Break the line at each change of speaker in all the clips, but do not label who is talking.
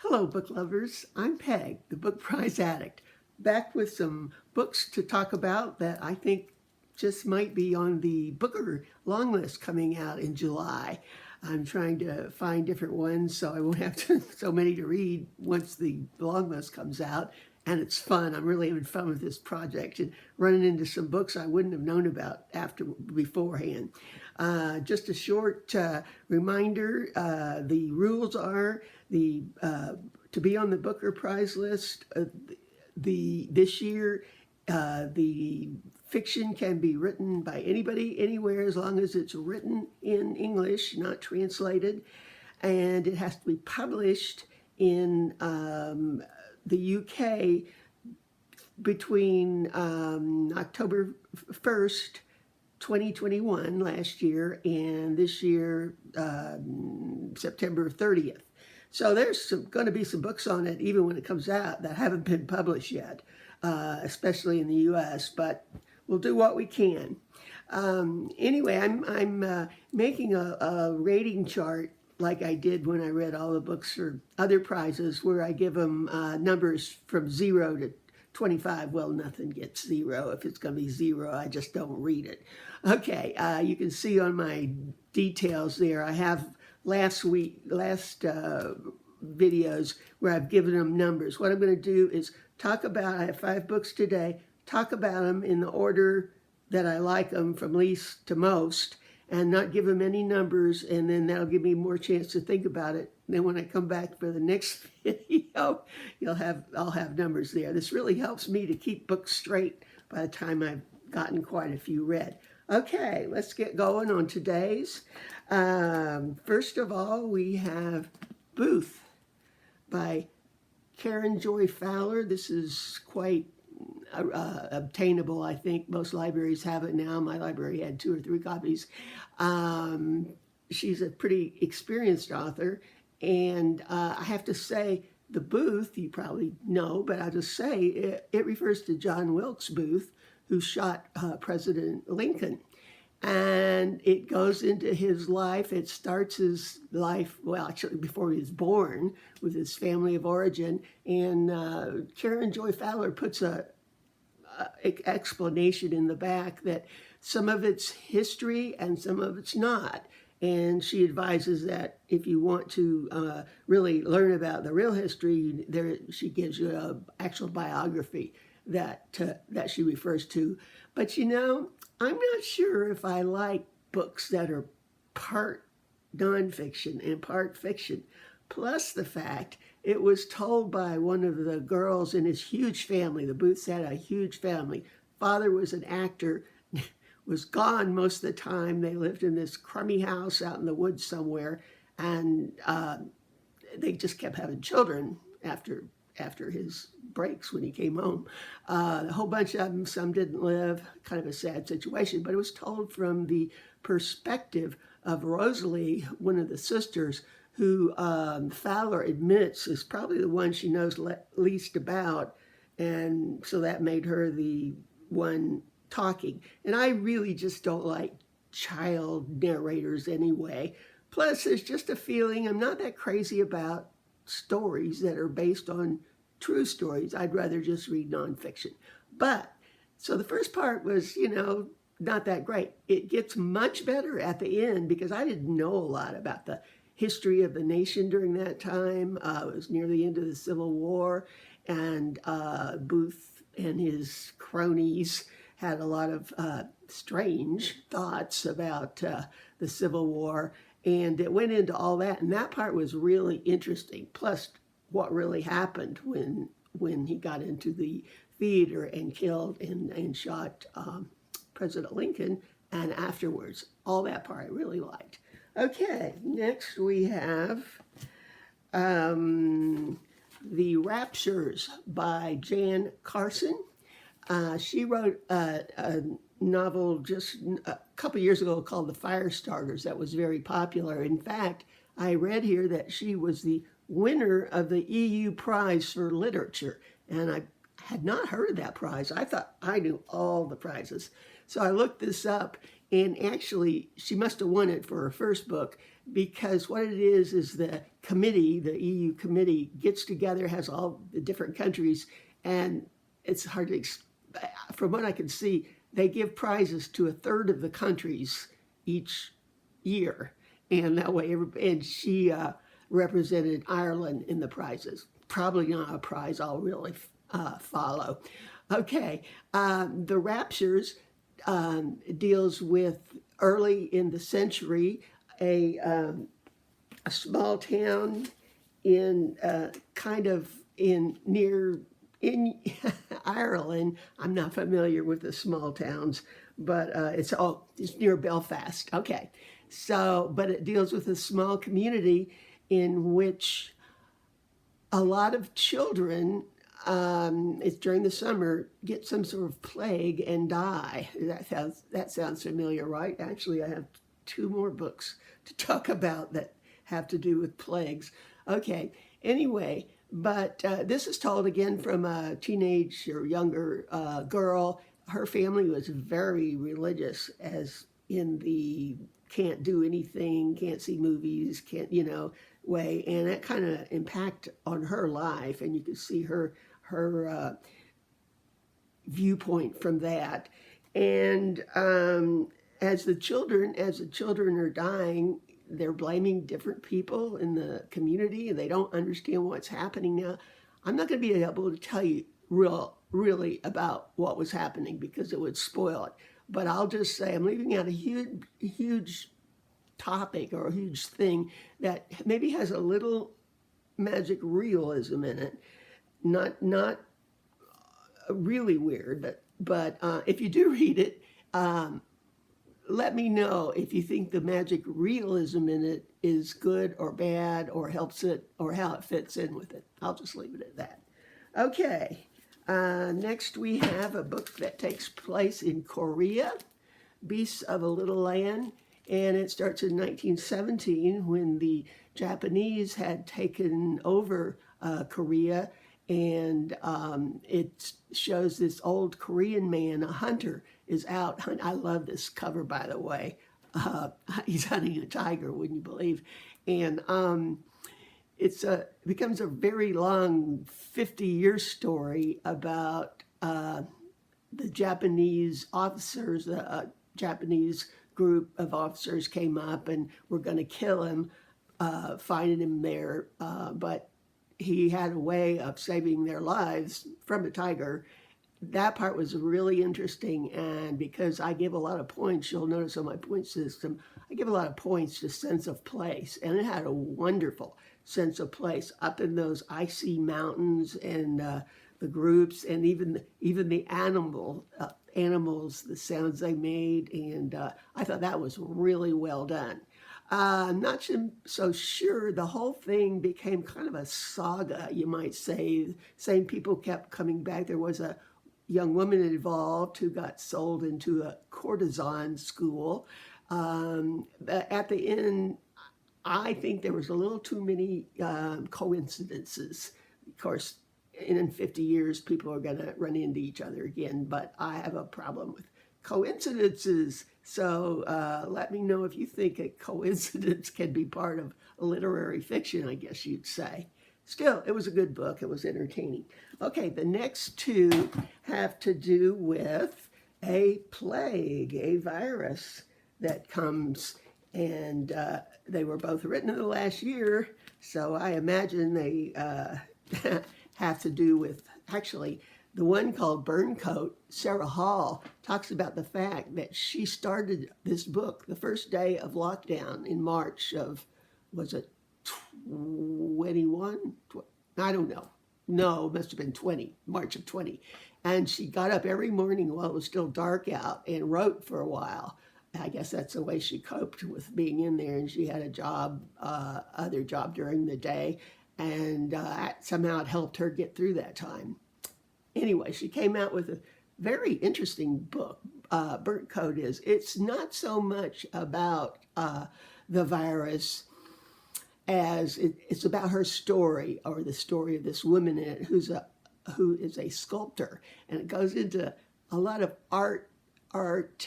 Hello, book lovers. I'm Peg, the book prize addict, back with some books to talk about that I think just might be on the Booker long list coming out in July. I'm trying to find different ones so I won't have so many to read once the long list comes out. And it's fun. I'm really having fun with this project and running into some books I wouldn't have known about beforehand. Just a short reminder, the rules are to be on the Booker Prize list this year. The fiction can be written by anybody, anywhere, as long as it's written in English, not translated. And it has to be published in the UK between October 1st, 2021, last year, and this year, September 30th. So there's going to be some books on it, even when it comes out, that haven't been published yet, especially in the US, but we'll do what we can. Anyway, I'm making a rating chart like I did when I read all the books for other prizes, where I give them numbers from 0 to 25. Well, nothing gets 0. If it's going to be 0, I just don't read it. Okay, you can see on my details there, I have last videos where I've given them numbers. What I'm going to do is talk about, I have 5 books today, talk about them in the order that I like them from least to most, and not give them any numbers, and then that'll give me more chance to think about it. And then when I come back for the next video, I'll have numbers there. This really helps me to keep books straight by the time I've gotten quite a few read. Okay, let's get going on today's. First of all, we have Booth by Karen Joy Fowler. This is quite obtainable. I think most libraries have it now. My library had 2 or 3 copies. She's a pretty experienced author, and I have to say, the Booth, you probably know, but I'll just say it refers to John Wilkes Booth, who shot President Lincoln. And it goes into his life. It starts his life, well, actually before he was born, with his family of origin. And Karen Joy Fowler puts a explanation in the back that some of it's history and some of it's not. And she advises that if you want to really learn about the real history, she gives you an actual biography that she refers to. But you know, I'm not sure if I like books that are part nonfiction and part fiction. Plus the fact it was told by one of the girls in his huge family. The Booths had a huge family. Father was an actor, was gone most of the time. They lived in this crummy house out in the woods somewhere, and they just kept having children after his breaks when he came home. A whole bunch of them, some didn't live, kind of a sad situation, but it was told from the perspective of Rosalie, one of the sisters, who Fowler admits is probably the one she knows least about, and so that made her the one talking. And I really just don't like child narrators anyway. Plus, there's just a feeling I'm not that crazy about stories that are based on true stories. I'd rather just read nonfiction. But, so the first part was, you know, not that great. It gets much better at the end because I didn't know a lot about the history of the nation during that time. It was near the end of the Civil War, and Booth and his cronies had a lot of strange thoughts about the Civil War, and it went into all that, and that part was really interesting, plus what really happened when he got into the theater and killed and shot President Lincoln, and afterwards. All that part I really liked. Okay, next we have The Raptures by Jan Carson. She wrote a novel just a couple years ago called The Fire Starters that was very popular. In fact, I read here that she was the winner of the EU Prize for Literature, and I had not heard of that prize. I thought I knew all the prizes. So I looked this up, And actually, she must have won it for her first book, because what it is the committee, the EU committee, gets together, has all the different countries, and it's hard to, from what I can see, they give prizes to a third of the countries each year. And that way, and she represented Ireland in the prizes. Probably not a prize I'll really follow. Okay, the Raptures deals with early in the century, a small town in kind of in near in Ireland. I'm not familiar with the small towns, but it's near Belfast. Okay, so but it deals with a small community in which a lot of children, it's during the summer, get some sort of plague and die. That sounds familiar, right? Actually, I have 2 more books to talk about that have to do with plagues. Okay, anyway, but this is told again from a teenage or younger girl. Her family was very religious, as in the can't do anything, can't see movies, can't, way, and that kind of impact on her life, and you can see her viewpoint from that. And as the children are dying, they're blaming different people in the community, and they don't understand what's happening now. I'm not going to be able to tell you really about what was happening, because it would spoil it. But I'll just say I'm leaving out a huge topic, or a huge thing that maybe has a little magic realism in it. Not really weird, but if you do read it, let me know if you think the magic realism in it is good or bad, or helps it, or how it fits in with it. I'll just leave it at that. Okay, next we have a book that takes place in Korea, Beasts of a Little Land, and it starts in 1917 when the Japanese had taken over Korea, and it shows this old Korean man, a hunter, is out. I love this cover, by the way. He's hunting a tiger, wouldn't you believe? And it becomes a very long 50-year story about the Japanese officers. A Japanese group of officers came up and were going to kill him, finding him there, but he had a way of saving their lives from a tiger. That part was really interesting, and because I give a lot of points, you'll notice on my point system, I give a lot of points to sense of place, and it had a wonderful sense of place up in those icy mountains, and the groups, and even the animals, the sounds they made, and I thought that was really well done. I'm not so sure. The whole thing became kind of a saga, you might say. Same people kept coming back. There was a young woman involved who got sold into a courtesan school. But at the end, I think there was a little too many coincidences. Of course, in 50 years, people are going to run into each other again, but I have a problem with coincidences. So let me know if you think a coincidence can be part of literary fiction, I guess you'd say. Still, it was a good book. It was entertaining. Okay, the next 2 have to do with a plague, a virus that comes, and they were both written in the last year, so I imagine they have to do with, actually, the one called Burntcoat. Sarah Hall talks about the fact that she started this book the first day of lockdown in March of, was it 21? I don't know. No, it must have been 20, March of 20. And she got up every morning while it was still dark out and wrote for a while. I guess that's the way she coped with being in there. And she had a job, other job during the day. And somehow it helped her get through that time. Anyway, she came out with a very interesting book, Burntcoat is. It's not so much about the virus as it's about her story, or the story of this woman in it who is a sculptor. And it goes into a lot of art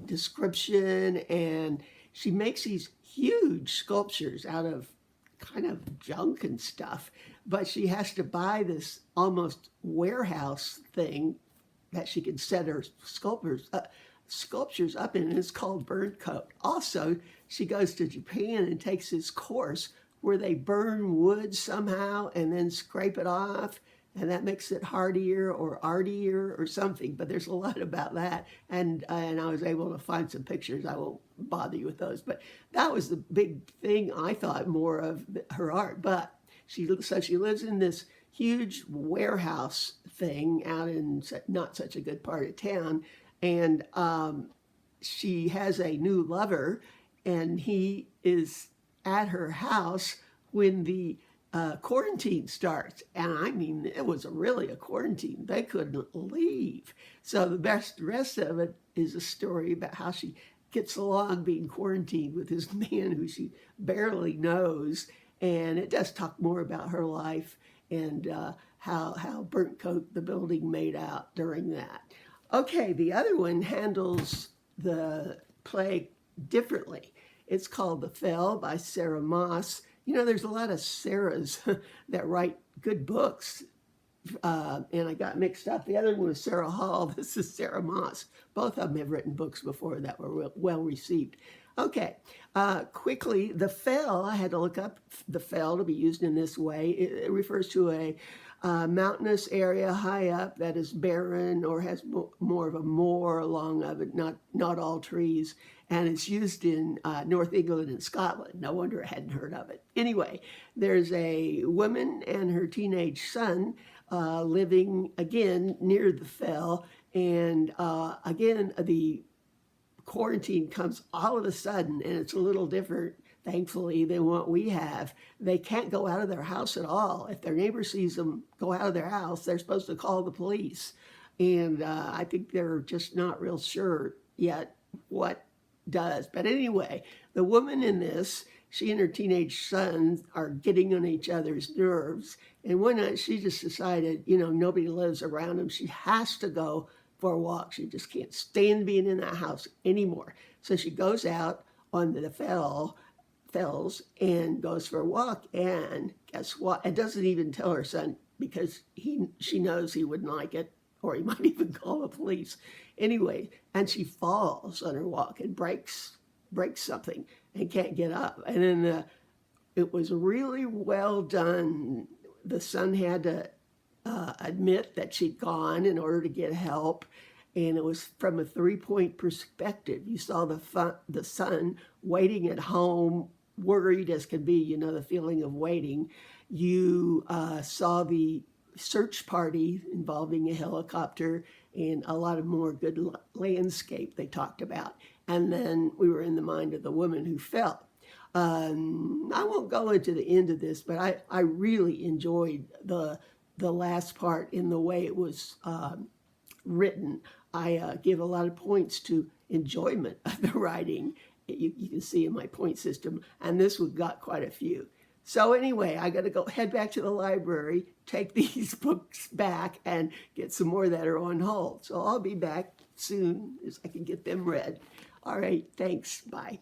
description, and she makes these huge sculptures out of kind of junk and stuff, but she has to buy this almost warehouse thing that she can set her sculptures up in, and it's called Burntcoat. Also, she goes to Japan and takes this course where they burn wood somehow and then scrape it off, and that makes it hardier or artier or something. But there's a lot about that, and I was able to find some pictures. I won't bother you with those, but that was the big thing I thought more of her art. But she lives in this huge warehouse thing out in not such a good part of town, and she has a new lover, and he is at her house when the quarantine starts. And I mean, it was really a quarantine. They couldn't leave. So the rest of it is a story about how she gets along being quarantined with this man who she barely knows. And it does talk more about her life and how Burntcoat, the building, made out during that. Okay, the other one handles the plague differently. It's called The Fell by Sarah Moss. You know, there's a lot of Sarahs that write good books, and I got mixed up. The other one was Sarah Hall. This is Sarah Moss. Both of them have written books before that were well received. Okay, quickly, The Fell, I had to look up the fell to be used in this way. It refers to a mountainous area high up that is barren or has more of a moor along of it, not all trees. And it's used in North England and Scotland. No wonder I hadn't heard of it. Anyway, there's a woman and her teenage son living, again, near the fell. And again, the quarantine comes all of a sudden, and it's a little different, thankfully, than what we have. They can't go out of their house at all. If their neighbor sees them go out of their house, they're supposed to call the police. And I think they're just not real sure yet what does. But anyway, the woman in this, she and her teenage son are getting on each other's nerves. And one night she just decided, you know, nobody lives around them. She has to go for a walk. She just can't stand being in that house anymore. So she goes out on the fells and goes for a walk. And guess what? It doesn't even tell her son because she knows he wouldn't like it, or he might even call the police. Anyway, and she falls on her walk and breaks something and can't get up. And then it was really well done. The son had to admit that she'd gone in order to get help. And it was from a three-point perspective. You saw the son waiting at home, worried as could be, you know, the feeling of waiting. You saw the search party involving a helicopter and a lot of more good landscape they talked about. And then we were in the mind of the woman who fell. I won't go into the end of this, but I really enjoyed the last part in the way it was written. I give a lot of points to enjoyment of the writing. You can see in my point system, and this one got quite a few. So anyway, I got to head back to the library, take these books back, and get some more that are on hold. So I'll be back soon as I can get them read. All right, thanks. Bye.